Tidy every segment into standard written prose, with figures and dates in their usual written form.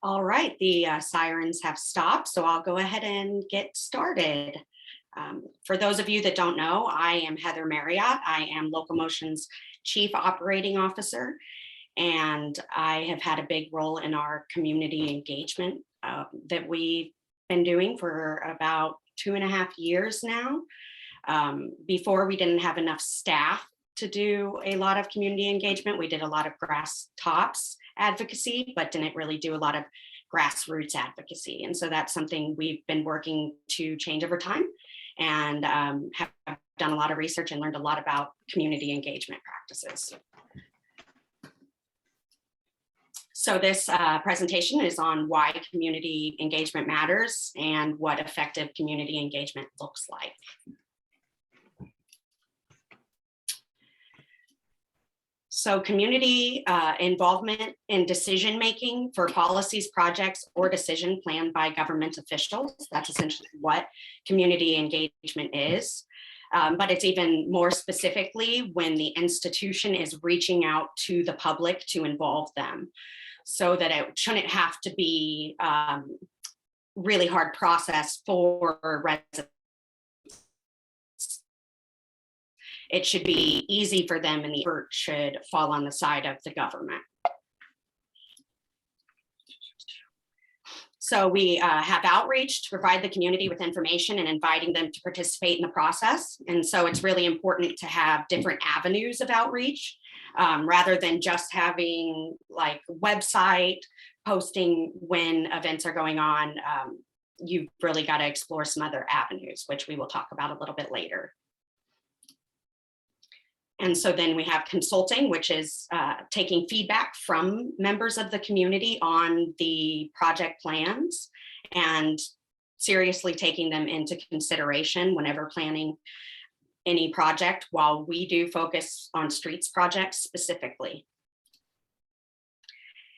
All right, the sirens have stopped, so I'll go ahead and get started. For those of you that don't know, I am Heather Marriott. I am Locomotion's Chief Operating Officer, and I have had a big role in our community engagement that we've been doing for about 2.5 years now. Before, we didn't have enough staff to do a lot of community engagement. We did a lot of grass tops advocacy, but didn't really do a lot of grassroots advocacy. And so that's something we've been working to change over time, and have done a lot of research and learned a lot about community engagement practices. So this presentation is on why community engagement matters and what effective community engagement looks like. So community involvement in decision-making for policies, projects, or decision planned by government officials. That's essentially what community engagement is. But it's even more specifically when the institution is reaching out to the public to involve them, so that it shouldn't have to be really hard process for residents. It should be easy for them, and the effort should fall on the side of the government. So we have outreach to provide the community with information and inviting them to participate in the process. And so it's really important to have different avenues of outreach rather than just having like website posting when events are going on. You've really got to explore some other avenues, which we will talk about a little bit later. And so then we have consulting, which is taking feedback from members of the community on the project plans and seriously taking them into consideration whenever planning any project, while we do focus on streets projects specifically.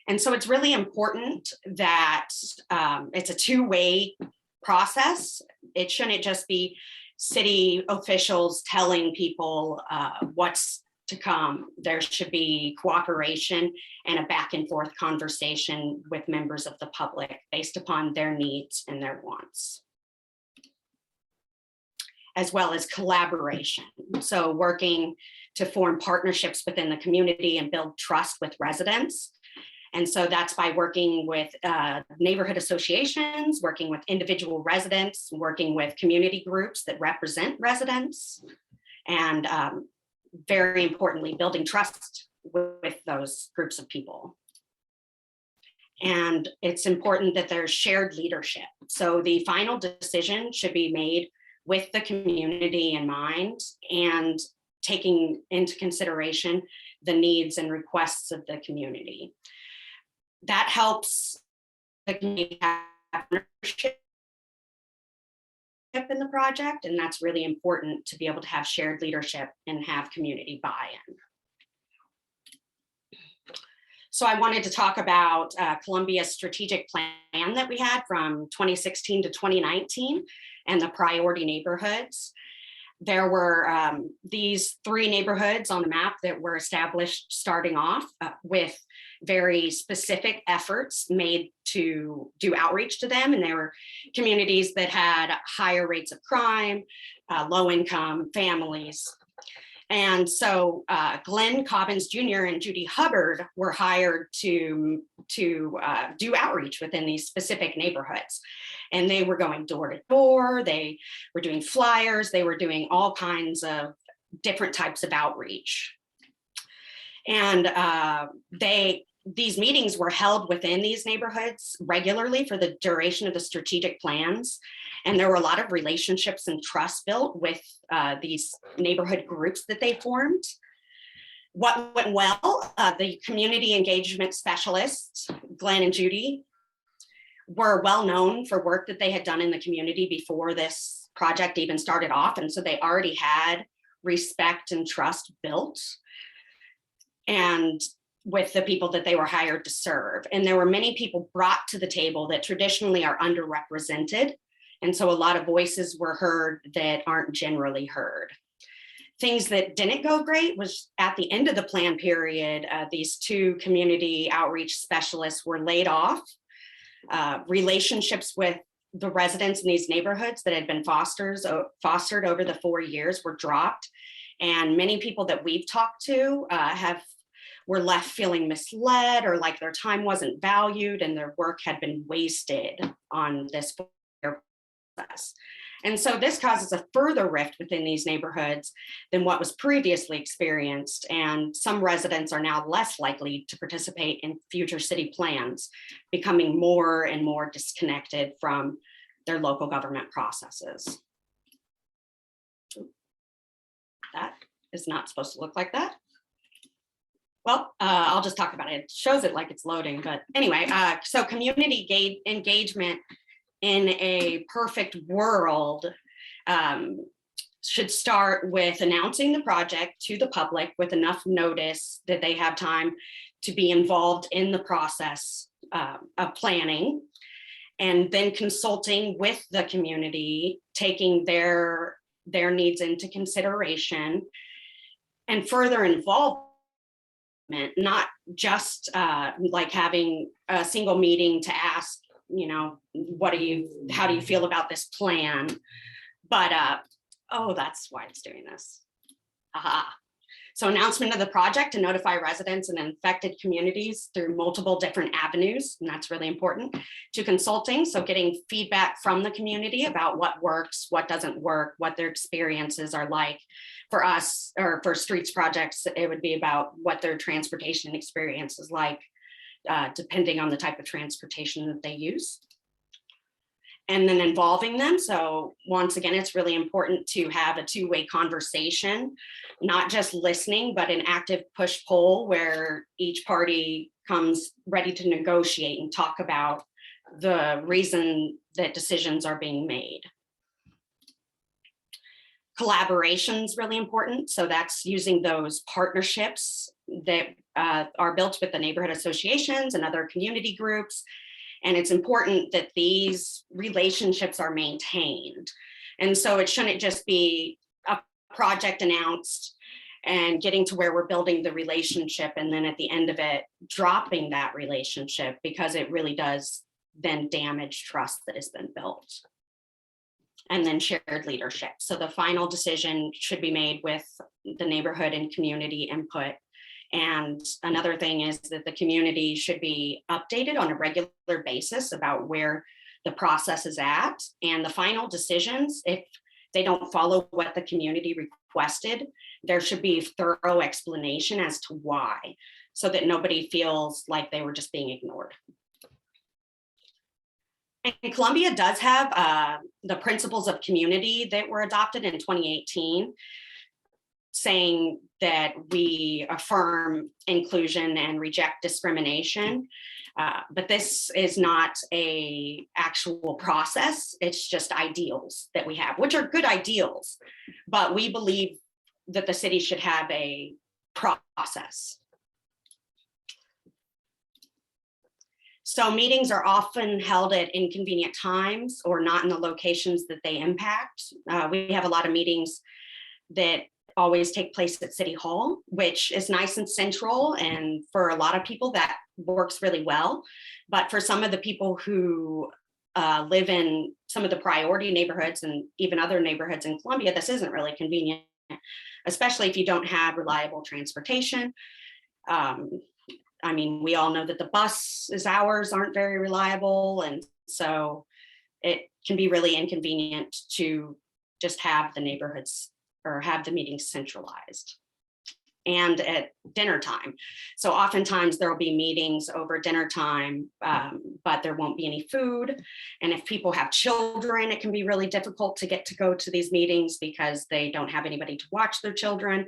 And so it's really important that it's a two-way process. It shouldn't just be city officials telling people what's to come. There should be cooperation and a back and forth conversation with members of the public based upon their needs and their wants, as well as collaboration. So working to form partnerships within the community and build trust with residents. And so that's by working with neighborhood associations, working with individual residents, working with community groups that represent residents, and very importantly, building trust with those groups of people. And it's important that there's shared leadership. So the final decision should be made with the community in mind and taking into consideration the needs and requests of the community. That helps the community have ownership in the project, and that's really important to be able to have shared leadership and have community buy-in. So I wanted to talk about Columbia's strategic plan that we had from 2016 to 2019 and the priority neighborhoods. There were these 3 neighborhoods on the map that were established starting off with very specific efforts made to do outreach to them. And there were communities that had higher rates of crime, low income families. And so Glenn Cobbins Jr. and Judy Hubbard were hired to do outreach within these specific neighborhoods. And they were going door to door, they were doing flyers, they were doing all kinds of different types of outreach. And these meetings were held within these neighborhoods regularly for the duration of the strategic plans. And there were a lot of relationships and trust built with these neighborhood groups that they formed. What went well, the community engagement specialists, Glenn and Judy, were well known for work that they had done in the community before this project even started off. And so they already had respect and trust built and with the people that they were hired to serve. And there were many people brought to the table that traditionally are underrepresented. And so a lot of voices were heard that aren't generally heard. Things that didn't go great was at the end of the plan period, these 2 community outreach specialists were laid off Relationships with the residents in these neighborhoods that had been fostered over the 4 years were dropped. And many people that we've talked to were left feeling misled or like their time wasn't valued and their work had been wasted on this process. And so this causes a further rift within these neighborhoods than what was previously experienced. And some residents are now less likely to participate in future city plans, becoming more and more disconnected from their local government processes. That is not supposed to look like that. Well, I'll just talk about it. It shows it like it's loading, but anyway, so community engagement in a perfect world should start with announcing the project to the public with enough notice that they have time to be involved in the process of planning, and then consulting with the community, taking their needs into consideration, and further involvement, not just like having a single meeting to ask, you know, how do you feel about this plan? But, oh, that's why it's doing this. Aha. So announcement of the project to notify residents and infected communities through multiple different avenues, and that's really important, to consulting, so getting feedback from the community about what works, what doesn't work, what their experiences are like. For us, or for streets projects, it would be about what their transportation experience is like, depending on the type of transportation that they use. And then involving them. So once again, it's really important to have a two-way conversation, not just listening, but an active push-pull where each party comes ready to negotiate and talk about the reason that decisions are being made. Collaboration is really important. So that's using those partnerships that are built with the neighborhood associations and other community groups. And it's important that these relationships are maintained. And so it shouldn't just be a project announced and getting to where we're building the relationship, and then at the end of it, dropping that relationship, because it really does then damage trust that has been built. And then shared leadership. So the final decision should be made with the neighborhood and community input. And another thing is that the community should be updated on a regular basis about where the process is at. And the final decisions, if they don't follow what the community requested, there should be thorough explanation as to why, so that nobody feels like they were just being ignored. And Columbia does have the principles of community that were adopted in 2018, saying that we affirm inclusion and reject discrimination. But this is not an actual process. It's just ideals that we have, which are good ideals. But we believe that the city should have a process. So meetings are often held at inconvenient times or not in the locations that they impact. We have a lot of meetings that always take place at City Hall, which is nice and central. And for a lot of people that works really well. But for some of the people who live in some of the priority neighborhoods and even other neighborhoods in Columbia, this isn't really convenient, especially if you don't have reliable transportation. I mean, we all know that the buses hours aren't very reliable. And so it can be really inconvenient to just have the neighborhoods or have the meetings centralized and at dinner time. So oftentimes there will be meetings over dinner time, but there won't be any food. And if people have children, it can be really difficult to go to these meetings because they don't have anybody to watch their children.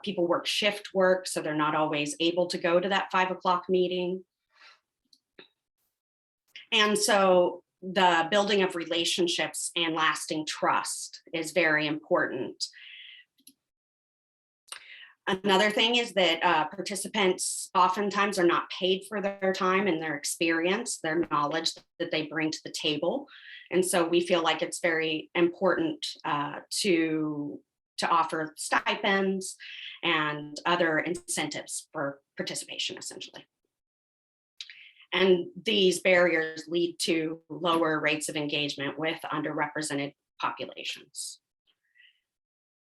People work shift work, so they're not always able to go to that 5 o'clock meeting. And so the building of relationships and lasting trust is very important. Another thing is that participants oftentimes are not paid for their time and their experience, their knowledge that they bring to the table. And so we feel like it's very important to offer stipends and other incentives for participation, essentially. And these barriers lead to lower rates of engagement with underrepresented populations.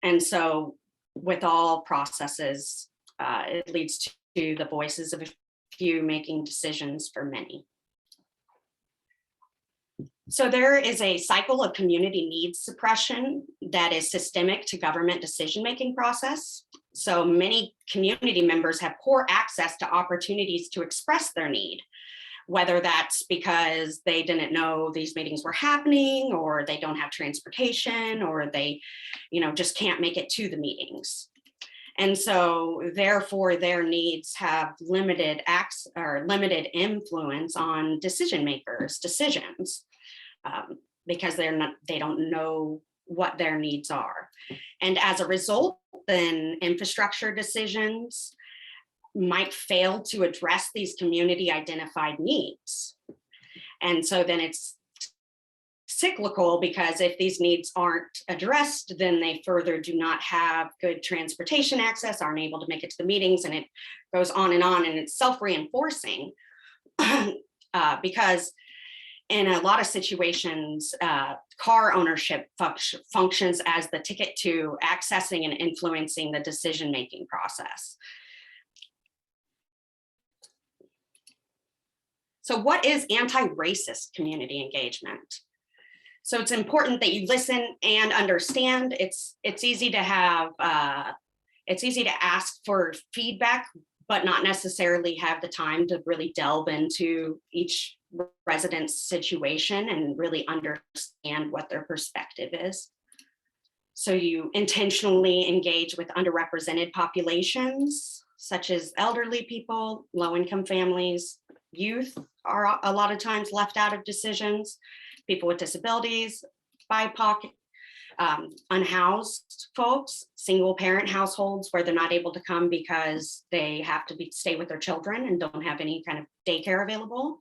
And so with all processes, it leads to the voices of a few making decisions for many. So there is a cycle of community needs suppression that is systemic to government decision-making process. So many community members have poor access to opportunities to express their need, whether that's because they didn't know these meetings were happening, or they don't have transportation, or they, just can't make it to the meetings. And so therefore their needs have limited access or limited influence on decision makers' decisions. Because they don't know what their needs are. And as a result, then infrastructure decisions might fail to address these community identified needs. And so then it's cyclical, because if these needs aren't addressed, then they further do not have good transportation access, aren't able to make it to the meetings, and it goes on, and it's self-reinforcing because in a lot of situations, car ownership functions as the ticket to accessing and influencing the decision-making process. So what is anti-racist community engagement? So it's important that you listen and understand. It's easy to have, it's easy to ask for feedback, but not necessarily have the time to really delve into each resident's situation and really understand what their perspective is. So you intentionally engage with underrepresented populations, such as elderly people, low-income families. Youth are a lot of times left out of decisions, people with disabilities, BIPOC, unhoused folks, single parent households where they're not able to come because they have to stay with their children and don't have any kind of daycare available.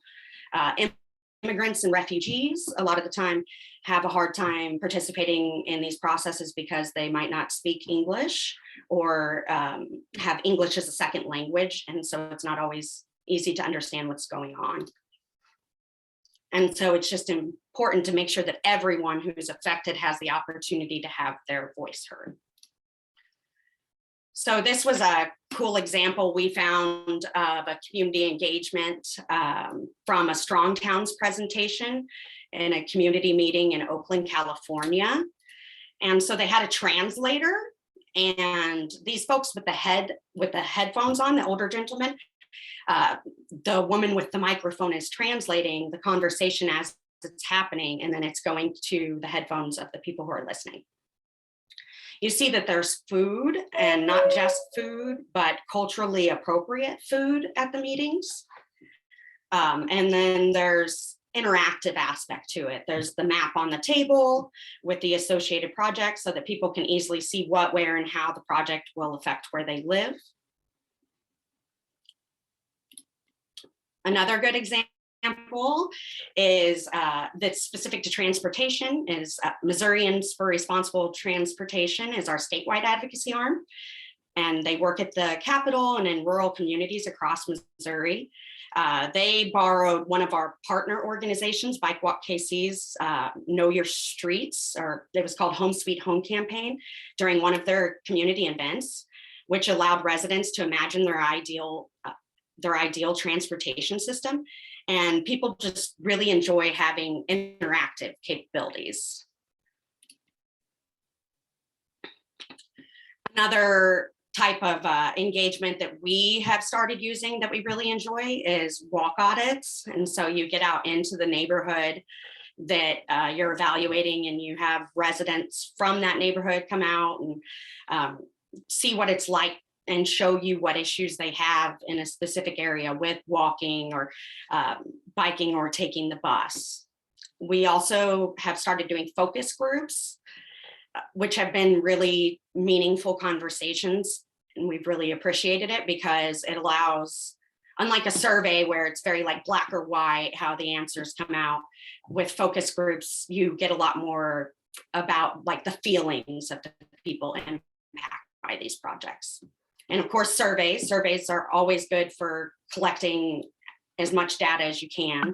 Immigrants and refugees, a lot of the time, have a hard time participating in these processes because they might not speak English or have English as a second language. And so it's not always easy to understand what's going on. And so it's just important to make sure that everyone who's affected has the opportunity to have their voice heard. So this was a cool example we found of a community engagement from a Strong Towns presentation in a community meeting in Oakland, California. And so they had a translator, and these folks with the headphones on, the older gentleman, the woman with the microphone is translating the conversation as it's happening, and then it's going to the headphones of the people who are listening. You see that there's food, and not just food, but culturally appropriate food at the meetings. And then there's interactive aspect to it. There's the map on the table with the associated projects so that people can easily see what, where, and how the project will affect where they live. Another good example is that's specific to transportation is Missourians for Responsible Transportation is our statewide advocacy arm. And they work at the Capitol and in rural communities across Missouri. They borrowed one of our partner organizations, Bike Walk KC's Know Your Streets, or it was called Home Sweet Home campaign, during one of their community events, which allowed residents to imagine their ideal transportation system. And people just really enjoy having interactive capabilities. Another type of engagement that we have started using that we really enjoy is walk audits. And so you get out into the neighborhood that you're evaluating, and you have residents from that neighborhood come out and see what it's like and show you what issues they have in a specific area with walking or biking or taking the bus. We also have started doing focus groups, which have been really meaningful conversations. And we've really appreciated it because it allows, unlike a survey where it's very like black or white, how the answers come out, with focus groups, you get a lot more about like the feelings of the people impacted by these projects. And of course, surveys are always good for collecting as much data as you can.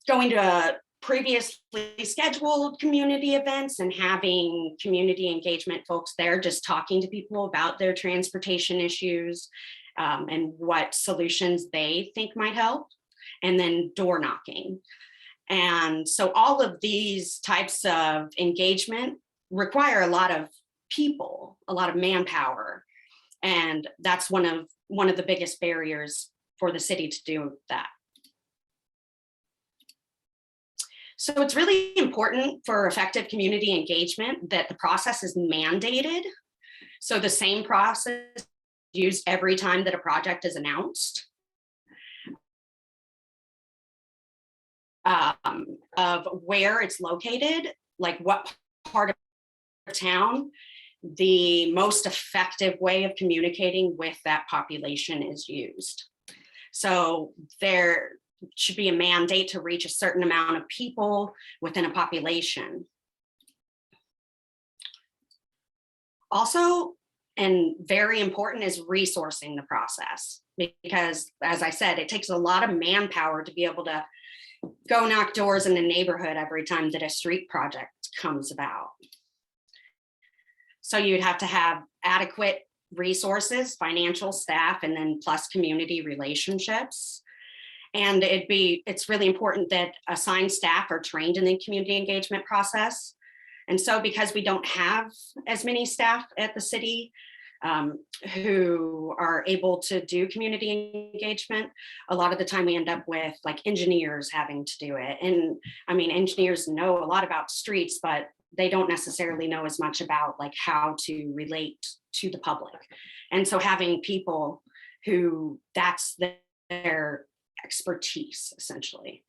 Going to previously scheduled community events and having community engagement folks there, just talking to people about their transportation issues and what solutions they think might help, and then door knocking. And so all of these types of engagement require a lot of people, a lot of manpower. And that's one of the biggest barriers for the city to do that. So it's really important for effective community engagement that the process is mandated. So the same process used every time that a project is announced. Of where it's located, like what part of town, the most effective way of communicating with that population is used. So there should be a mandate to reach a certain amount of people within a population. Also, and very important, is resourcing the process, because as I said, it takes a lot of manpower to be able to go knock doors in the neighborhood every time that a street project comes about. So you'd have to have adequate resources, financial staff, and then plus community relationships. And it's really important that assigned staff are trained in the community engagement process. And so because we don't have as many staff at the city who are able to do community engagement, a lot of the time we end up with like engineers having to do it. And I mean, engineers know a lot about streets, but they don't necessarily know as much about like how to relate to the public. And so having people who that's their expertise, essentially.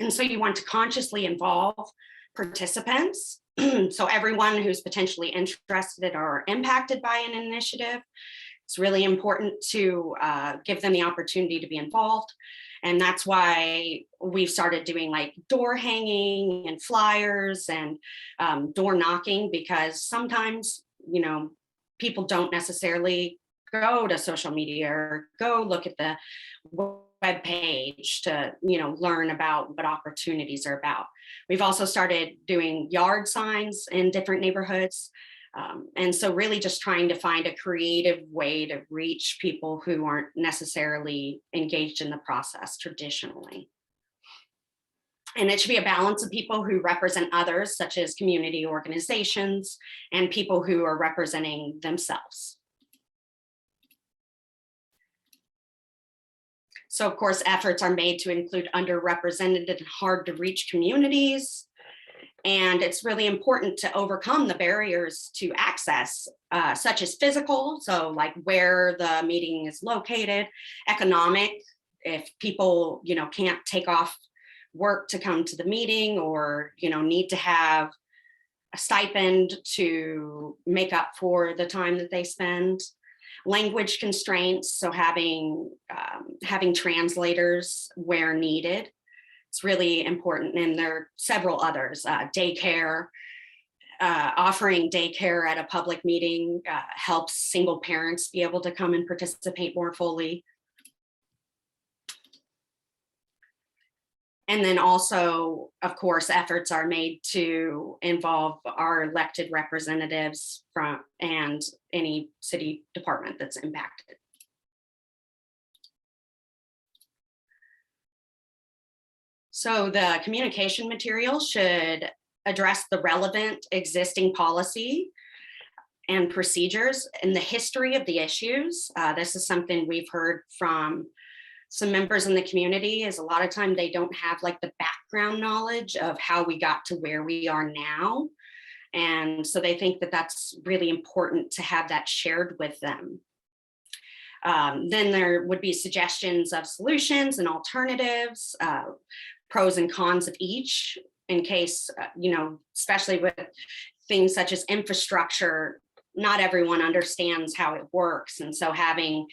And so you want to consciously involve participants. So everyone who's potentially interested or impacted by an initiative, it's really important to give them the opportunity to be involved. And that's why we've started doing like door hanging and flyers and door knocking, because sometimes, you know, people don't necessarily go to social media or go look at the web page to, you know, learn about what opportunities are about. We've also started doing yard signs in different neighborhoods. And so really just trying to find a creative way to reach people who aren't necessarily engaged in the process traditionally. And it should be a balance of people who represent others, such as community organizations, and people who are representing themselves. So of course, efforts are made to include underrepresented and hard to reach communities. And it's really important to overcome the barriers to access, such as physical, so like where the meeting is located, economic, if people, you know, can't take off work to come to the meeting, or, you know, need to have a stipend to make up for the time that they spend. Language constraints, so having translators where needed. It's really important, and there are several others. Daycare, offering daycare at a public meeting helps single parents be able to come and participate more fully. And then also, of course, efforts are made to involve our elected representatives and any city department that's impacted. So the communication material should address the relevant existing policy and procedures and the history of the issues. This is something we've heard from some members in the community, is a lot of time they don't have like the background knowledge of how we got to where we are now. And so they think that that's really important to have that shared with them. Then there would be suggestions of solutions and alternatives, pros and cons of each, in case, you know, especially with things such as infrastructure, not everyone understands how it works. And so having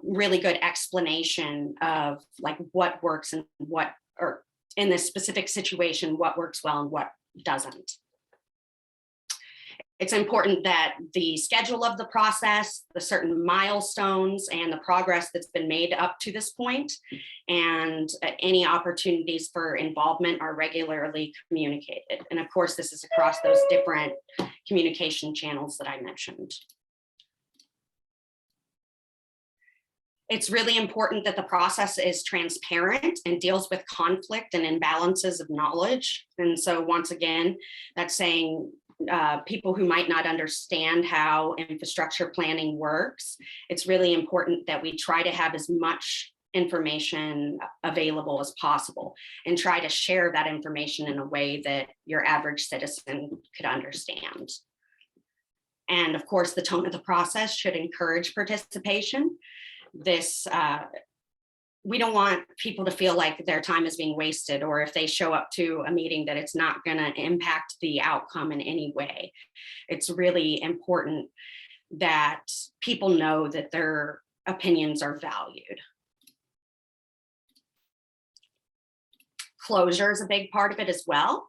really good explanation of like what works and what, or in this specific situation, what works well and what doesn't. It's important that the schedule of the process, the certain milestones, and the progress that's been made up to this point, and any opportunities for involvement are regularly communicated. And of course, this is across those different communication channels that I mentioned. It's really important that the process is transparent and deals with conflict and imbalances of knowledge. And so once again, that's saying people who might not understand how infrastructure planning works, it's really important that we try to have as much information available as possible and try to share that information in a way that your average citizen could understand. And of course, the tone of the process should encourage participation. We don't want people to feel like their time is being wasted, or if they show up to a meeting that it's not going to impact the outcome in any way. It's really important that people know that their opinions are valued. Closure is a big part of it as well.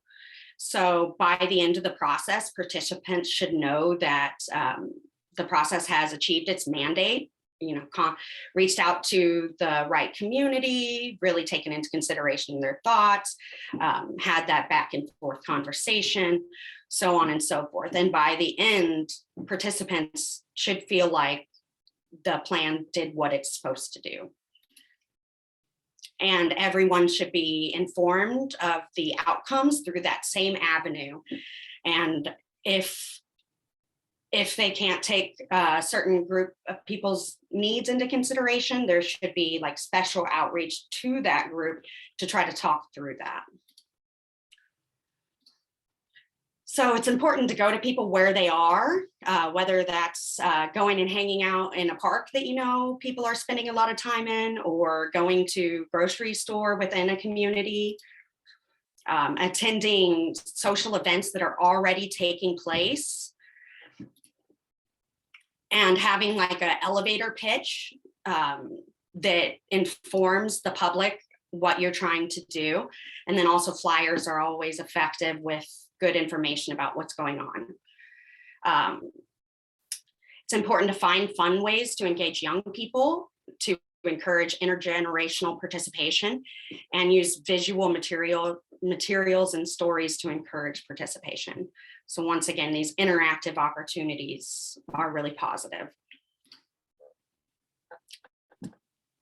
So by the end of the process, participants should know that the process has achieved its mandate, reached out to the right community, really taken into consideration their thoughts, had that back and forth conversation, so on and so forth. And by the end, participants should feel like the plan did what it's supposed to do. And everyone should be informed of the outcomes through that same avenue. And if they can't take a certain group of people's needs into consideration, there should be like special outreach to that group to try to talk through that. So it's important to go to people where they are, whether that's going and hanging out in a park that people are spending a lot of time in, or going to grocery store within a community, attending social events that are already taking place, and having like an elevator pitch that informs the public what you're trying to do. And then also flyers are always effective with good information about what's going on. It's important to find fun ways to engage young people, to encourage intergenerational participation, and use visual materials and stories to encourage participation. So once again, these interactive opportunities are really positive.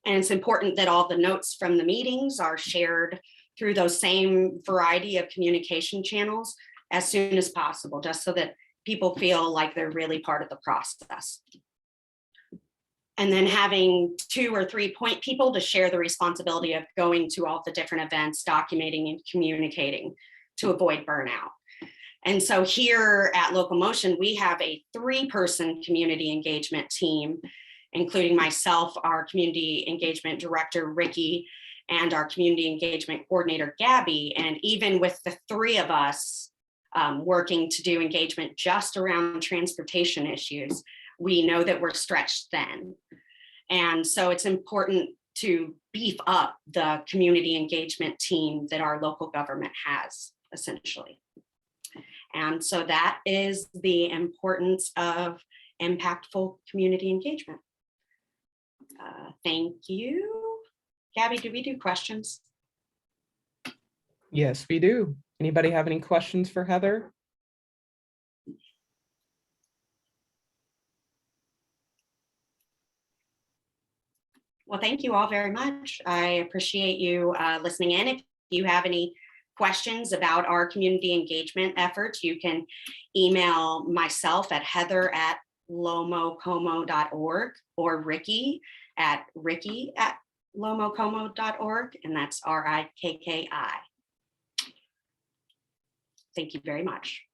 And it's important that all the notes from the meetings are shared through those same variety of communication channels as soon as possible, just so that people feel like they're really part of the process. And then having 2 or 3 point people to share the responsibility of going to all the different events, documenting and communicating to avoid burnout. And so here at Local Motion, we have a 3-person community engagement team, including myself, our community engagement director, Ricky, and our community engagement coordinator, Gabby. And even with the 3 of us working to do engagement just around transportation issues, we know that we're stretched thin. And so it's important to beef up the community engagement team that our local government has, essentially. And so that is the importance of impactful community engagement. Thank you. Gabby, do we do questions? Yes, we do. Anybody have any questions for Heather? Well, thank you all very much. I appreciate you listening in. If you have any questions about our community engagement efforts, you can email myself at heather@lomocomo.org or ricky@lomocomo.org, and that's RIKKI. Thank you very much.